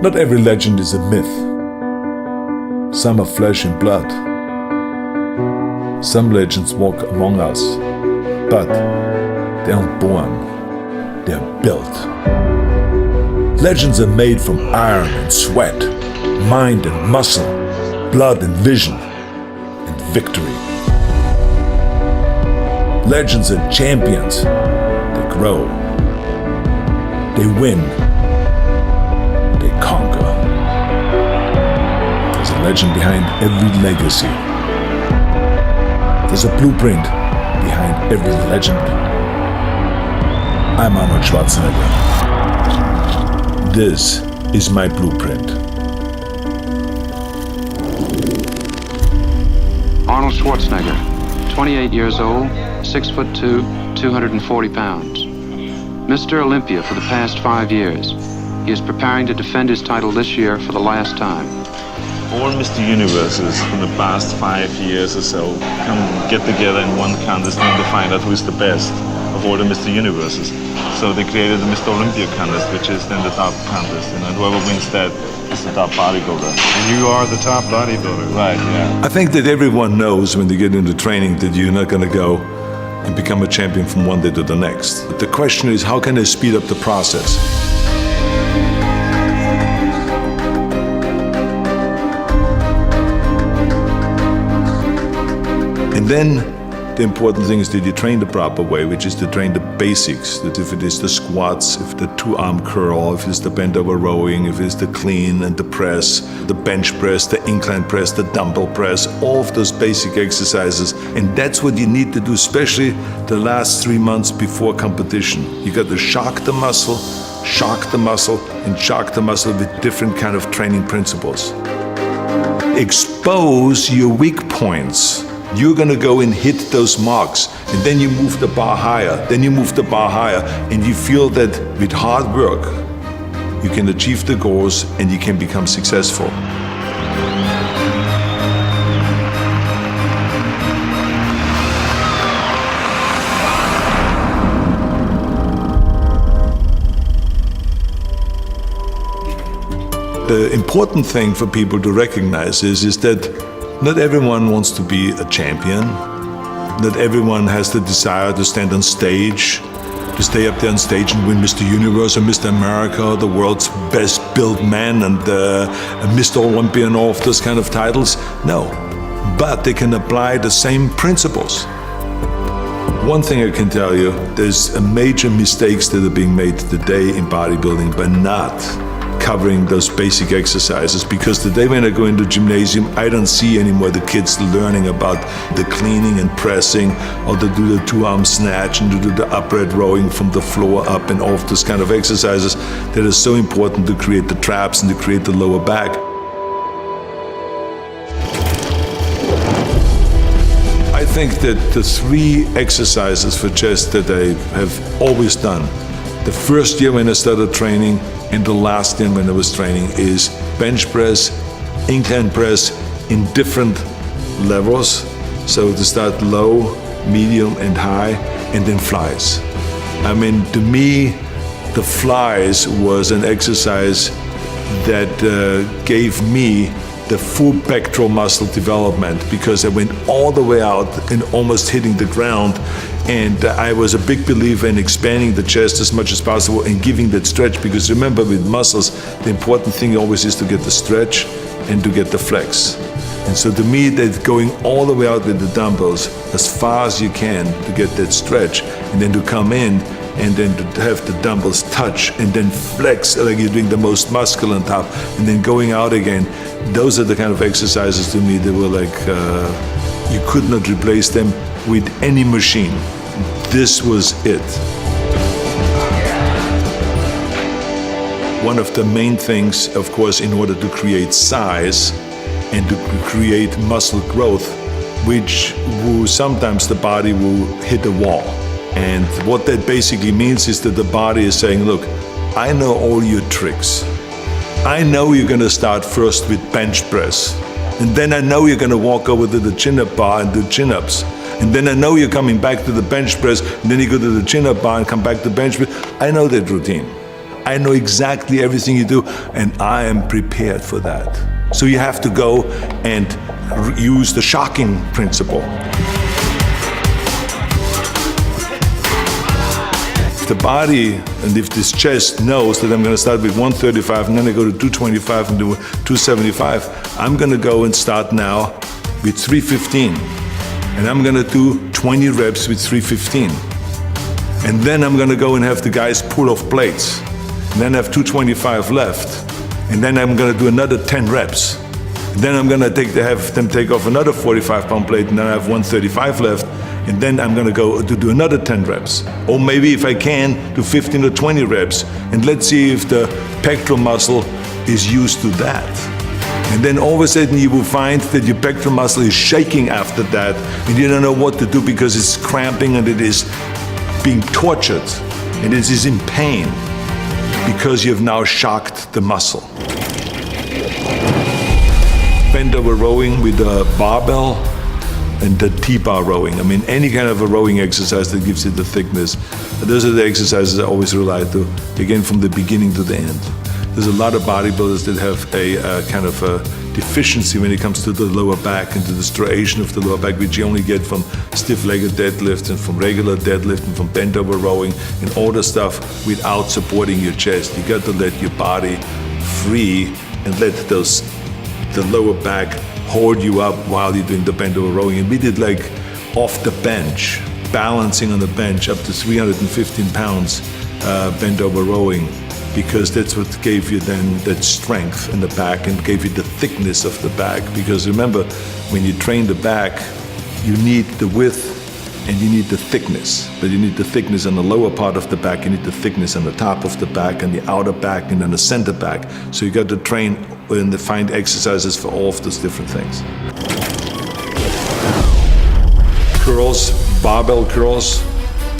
Not every legend is a myth. Some are flesh and blood. Some legends walk among us, but they aren't born, they're built. Legends are made from iron and sweat, mind and muscle, blood and vision, and victory. Legends are champions. They grow. They win. They conquer. There's a legend behind every legacy. There's a blueprint behind every legend. I'm Arnold Schwarzenegger. This is my blueprint. Arnold Schwarzenegger, 28 years old, 6'2", 240 pounds. Mr. Olympia for the past 5 years. He is preparing to defend his title this year for the last time. All Mr. Universes from the past 5 years or so come get together in one contest and to find out who's the best of all the Mr. Universes. So they created the Mr. Olympia contest, which is then the top contest, and whoever wins that is the top bodybuilder. And you are the top bodybuilder. Right, yeah. I think that everyone knows when they get into training that you're not going to go and become a champion from one day to the next. But the question is, how can they speed up the process? And then the important thing is that you train the proper way, which is to train the basics. That if it is the squats, if the two-arm curl, if it's the bent over rowing, if it's the clean and the press, the bench press, the incline press, the dumbbell press, all of those basic exercises. And that's what you need to do, especially the last 3 months before competition. You got to shock the muscle, and shock the muscle with different kind of training principles. Expose your weak points. You're gonna go and hit those marks, and then you move the bar higher, and you feel that with hard work, you can achieve the goals and you can become successful. The important thing for people to recognize is that not everyone wants to be a champion. Not everyone has the desire to stand on stage, to stay up there on stage and win Mr. Universe or Mr. America, the world's best built man, and Mr. Olympia and all of those kind of titles. No, but they can apply the same principles. One thing I can tell you, there's major mistakes that are being made today in bodybuilding by not covering those basic exercises, because today when I go into gymnasium, I don't see anymore the kids learning about the cleaning and pressing, or to do the two-arm snatch and to do the upright rowing from the floor up, and all of those kind of exercises that are so important to create the traps and to create the lower back. I think that the 3 exercises for chest that I have always done, the first year when I started training and the last year when I was training, is bench press, incline press in different levels. So to start low, medium and high, and then flies. I mean, to me, the flies was an exercise that gave me the full pectoral muscle development, because I went all the way out and almost hitting the ground. And I was a big believer in expanding the chest as much as possible and giving that stretch, because remember, with muscles, the important thing always is to get the stretch and to get the flex. And so to me, that going all the way out with the dumbbells as far as you can to get that stretch, and then to come in and then to have the dumbbells touch and then flex like you're doing the most muscle on top, and then going out again. Those are the kind of exercises to me that were like, you could not replace them with any machine. This was it. One of the main things, of course, in order to create size and to create muscle growth, which will sometimes the body will hit a wall. And what that basically means is that the body is saying, look, I know all your tricks. I know you're gonna start first with bench press. And then I know you're gonna walk over to the chin-up bar and do chin-ups. And then I know you're coming back to the bench press, and then you go to the chin-up bar and come back to bench press. I know that routine. I know exactly everything you do, and I am prepared for that. So you have to go and use the shocking principle. If the body and if this chest knows that I'm going to start with 135 and then I go to 225 and do 275, I'm going to go and start now with 315. And I'm going to do 20 reps with 315. And then I'm going to go and have the guys pull off plates. And then I have 225 left. And then I'm going to do another 10 reps. And then I'm going to have them take off another 45-pound plate, and then I have 135 left. And then I'm going to go to do another 10 reps. Or maybe if I can, do 15 or 20 reps. And let's see if the pectoral muscle is used to that. And then all of a sudden you will find that your pectoral muscle is shaking after that, and you don't know what to do because it's cramping and it is being tortured and it is in pain because you have now shocked the muscle. Bend over rowing with a barbell and the T-bar rowing. I mean, any kind of a rowing exercise that gives you the thickness. Those are the exercises I always rely to, again, from the beginning to the end. There's a lot of bodybuilders that have a kind of a deficiency when it comes to the lower back and to the striation of the lower back, which you only get from stiff-legged deadlift and from regular deadlift and from bent over rowing and all the stuff without supporting your chest. You got to let your body free and let the lower back hold you up while you're doing the bent over rowing. And we did like off the bench, balancing on the bench up to 315 pounds bent over rowing, because that's what gave you then that strength in the back and gave you the thickness of the back. Because remember, when you train the back, you need the width and you need the thickness. But you need the thickness on the lower part of the back, you need the thickness on the top of the back and the outer back and then the center back. So you got to train and find exercises for all of those different things. Curls, barbell curls.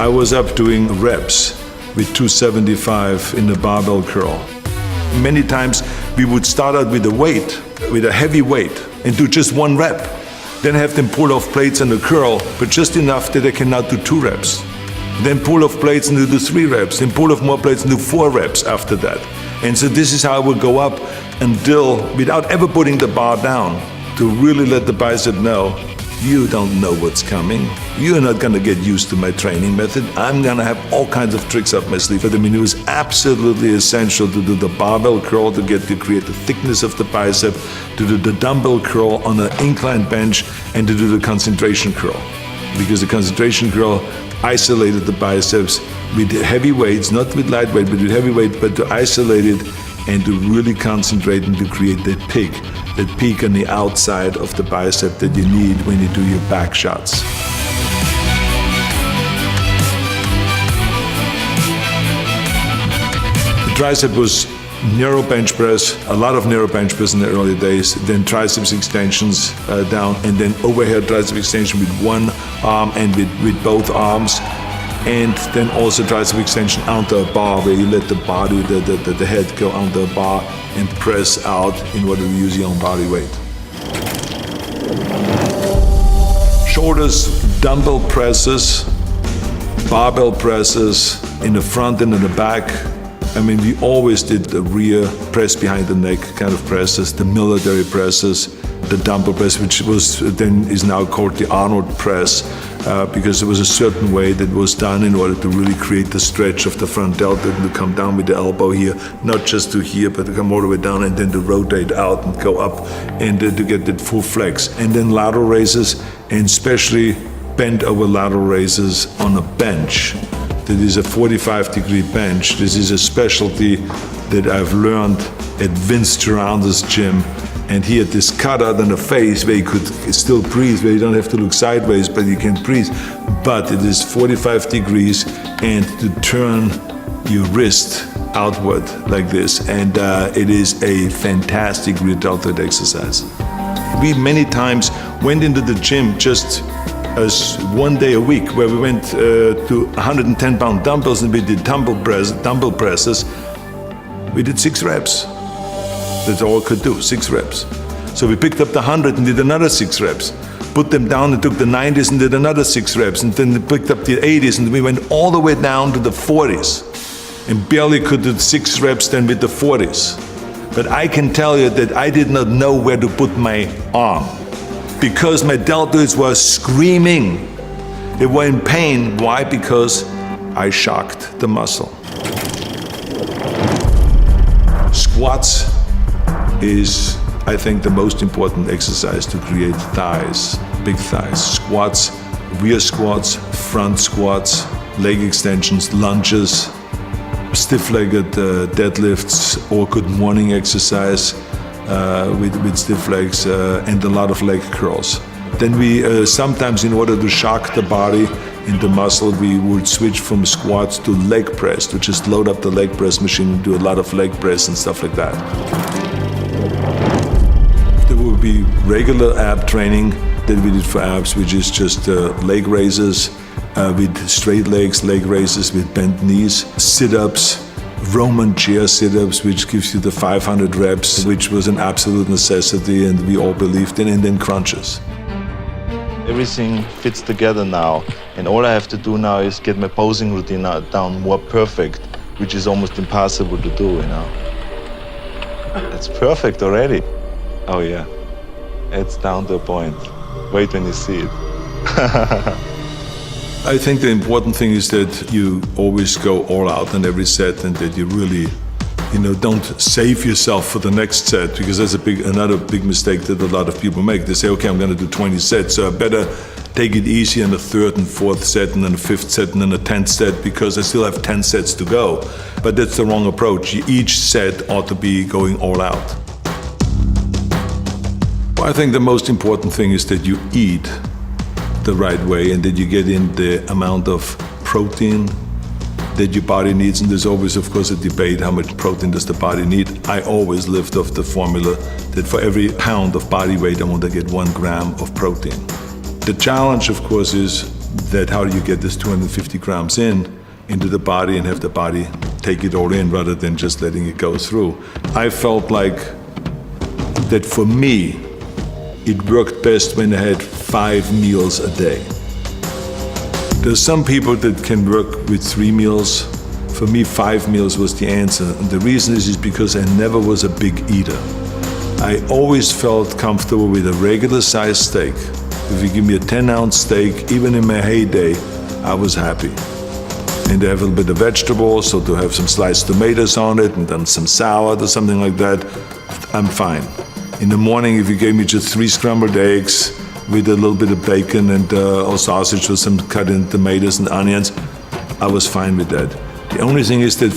I was up doing reps with 275 in the barbell curl. Many times we would start out with a heavy weight, and do just one rep. Then have them pull off plates on the curl, but just enough that they can now do 2 reps. Then pull off plates and do 3 reps. Then pull off more plates and do 4 reps after that. And so this is how I would go up until, without ever putting the bar down, to really let the bicep know, you don't know what's coming. You're not gonna get used to my training method. I'm gonna have all kinds of tricks up my sleeve. But I mean, it was absolutely essential to do the barbell curl to create the thickness of the bicep, to do the dumbbell curl on an incline bench, and to do the concentration curl. Because the concentration curl isolated the biceps with heavy weights, not with light weight, but with heavy weight, but to isolate it and to really concentrate and to create that peak on the outside of the bicep that you need when you do your back shots. The tricep was narrow bench press, a lot of narrow bench press in the early days, then triceps extensions down, and then overhead tricep extension with one arm and with both arms. And then also tricep extension onto a bar, where you let the body, the head go onto a bar and press out in order to use your own body weight. Shoulders, dumbbell presses, barbell presses in the front and in the back. I mean, we always did the rear press behind the neck kind of presses, the military presses, the dumbbell press, which is now called the Arnold press, because there was a certain way that was done in order to really create the stretch of the front delta and to come down with the elbow here, not just to here, but to come all the way down and then to rotate out and go up and to get that full flex. And then lateral raises, and especially bent over lateral raises on a bench. That is a 45-degree bench. This is a specialty that I've learned at Vince Gironda's gym. And he had this cutout on the face where you could still breathe, where you don't have to look sideways, but you can breathe. But it is 45 degrees, and to turn your wrist outward like this. And it is a fantastic rear deltoid exercise. We many times went into the gym just as one day a week, where we went to 110-pound dumbbells and we did dumbbell presses. We did 6 reps. That's all I could do, 6 reps. So we picked up the 100 and did another 6 reps. Put them down and took the 90s and did another 6 reps. And then we picked up the 80s and we went all the way down to the 40s. and barely could do 6 reps then with the 40s. But I can tell you that I did not know where to put my arm because my deltoids were screaming. They were in pain. Why? Because I shocked the muscle. Squats is, I think, the most important exercise to create thighs, big thighs. Squats, rear squats, front squats, leg extensions, lunges, stiff-legged deadlifts, or good morning exercise with stiff legs, and a lot of leg curls. Then we sometimes, in order to shock the body in the muscle, we would switch from squats to leg press, to just load up the leg press machine and do a lot of leg press and stuff like that. There would be regular ab training that we did for abs, which is just leg raises with straight legs, leg raises with bent knees, sit-ups, Roman chair sit-ups, which gives you the 500 reps, which was an absolute necessity and we all believed in, and then crunches. Everything fits together now, and all I have to do now is get my posing routine down more perfect, which is almost impossible to do, you know. It's perfect already. Oh yeah, it's down to a point. Wait when you see it. I think the important thing is that you always go all out on every set and that you really, don't save yourself for the next set, because that's another big mistake that a lot of people make. They say, okay, I'm going to do 20 sets, so I better take it easy in the 3rd and 4th set and then the 5th set and then the 10th set because I still have 10 sets to go. But that's the wrong approach. Each set ought to be going all out. Well, I think the most important thing is that you eat the right way and that you get in the amount of protein that your body needs. And there's always, of course, a debate, how much protein does the body need? I always lived off the formula that for every pound of body weight, I want to get 1 gram of protein. The challenge, of course, is that how do you get this 250 grams into the body and have the body take it all in rather than just letting it go through. I felt like that for me, it worked best when I had 5 meals a day. There's some people that can work with 3 meals. For me, 5 meals was the answer. And the reason is because I never was a big eater. I always felt comfortable with a regular sized steak. If you give me a 10-ounce steak, even in my heyday, I was happy. And to have a little bit of vegetables, so to have some sliced tomatoes on it and then some salad or something like that, I'm fine. In the morning, if you gave me just 3 scrambled eggs with a little bit of bacon and or sausage with some cut in tomatoes and onions, I was fine with that. The only thing is that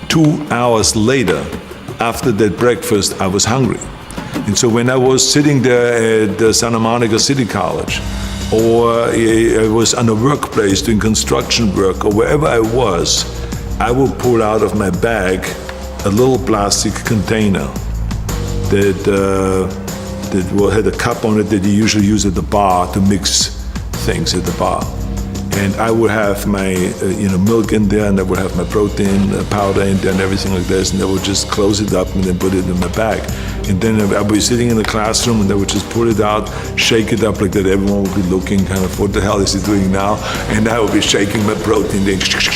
2 hours later, after that breakfast, I was hungry. And so when I was sitting there at Santa Monica City College, or I was on a workplace doing construction work, or wherever I was, I would pull out of my bag a little plastic container that had a cup on it that you usually use at the bar to mix things at the bar. And I would have my milk in there, and I would have my protein powder in there and everything like this, and I would just close it up and then put it in my bag. And then I would be sitting in the classroom and I would just pull it out, shake it up like that. Everyone would be looking kind of, what the hell is he doing now? And I would be shaking my protein, then just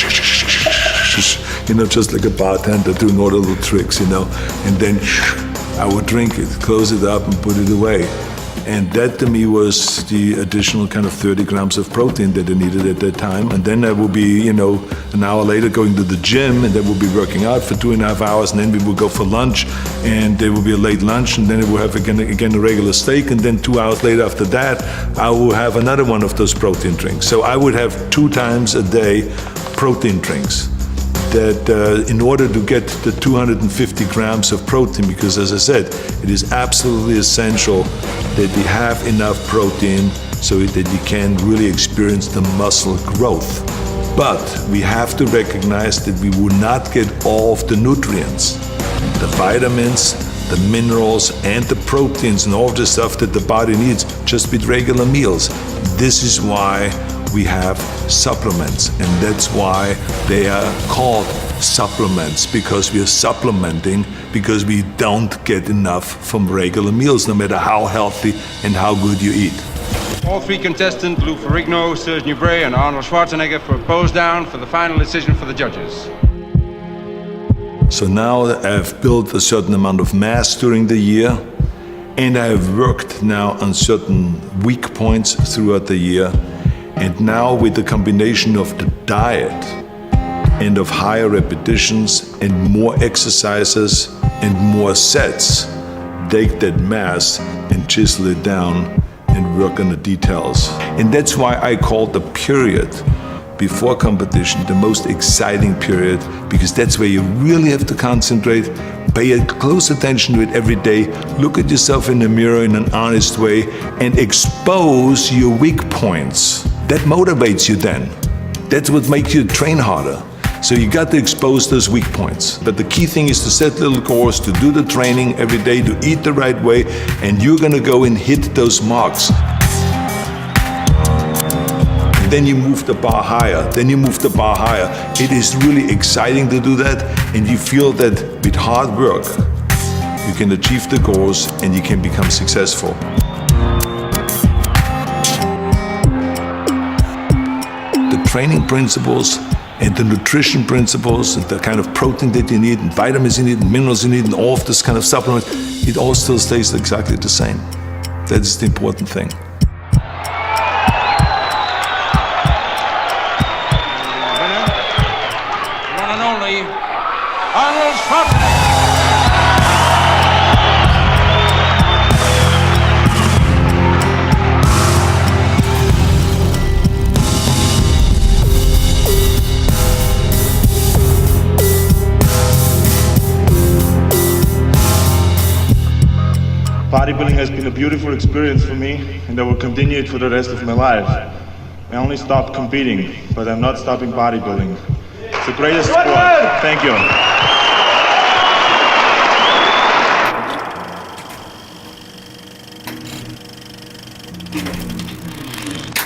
like a bartender doing all the little tricks, and then I would drink it, close it up and put it away. And that to me was the additional kind of 30 grams of protein that I needed at that time. And then I would be, an hour later going to the gym, and then we'll be working out for 2.5 hours, and then we would go for lunch, and there will be a late lunch, and then I will have again a regular steak, and then 2 hours later after that, I will have another one of those protein drinks. So I would have 2 times a day protein drinks. That in order to get the 250 grams of protein, because as I said, it is absolutely essential that we have enough protein so that you can really experience the muscle growth. But we have to recognize that we will not get all of the nutrients, the vitamins, the minerals, and the proteins, and all of the stuff that the body needs just with regular meals. This is why we have supplements, and that's why they are called supplements, because we are supplementing because we don't get enough from regular meals, no matter how healthy and how good you eat. All 3 contestants, Lou Ferrigno, Serge Nubret, and Arnold Schwarzenegger, for a pose down for the final decision for the judges. So now I've built a certain amount of mass during the year, and I have worked now on certain weak points throughout the year. And now with the combination of the diet and of higher repetitions and more exercises and more sets, take that mass and chisel it down and work on the details. And that's why I call the period before competition the most exciting period, because that's where you really have to concentrate, pay a close attention to it every day, look at yourself in the mirror in an honest way, and expose your weak points. That motivates you then. That's what makes you train harder. So you got to expose those weak points. But the key thing is to set little goals, to do the training every day, to eat the right way, and you're gonna go and hit those marks. Then you move the bar higher, then you move the bar higher. It is really exciting to do that, and you feel that with hard work, you can achieve the goals and you can become successful. The training principles and the nutrition principles and the kind of protein that you need and vitamins you need and minerals you need and all of this kind of supplements, it all still stays exactly the same. That is the important thing. One and only, Arnold Schwarzenegger. Bodybuilding has been a beautiful experience for me, and I will continue it for the rest of my life. I only stopped competing, but I'm not stopping bodybuilding. It's the greatest sport. Thank you.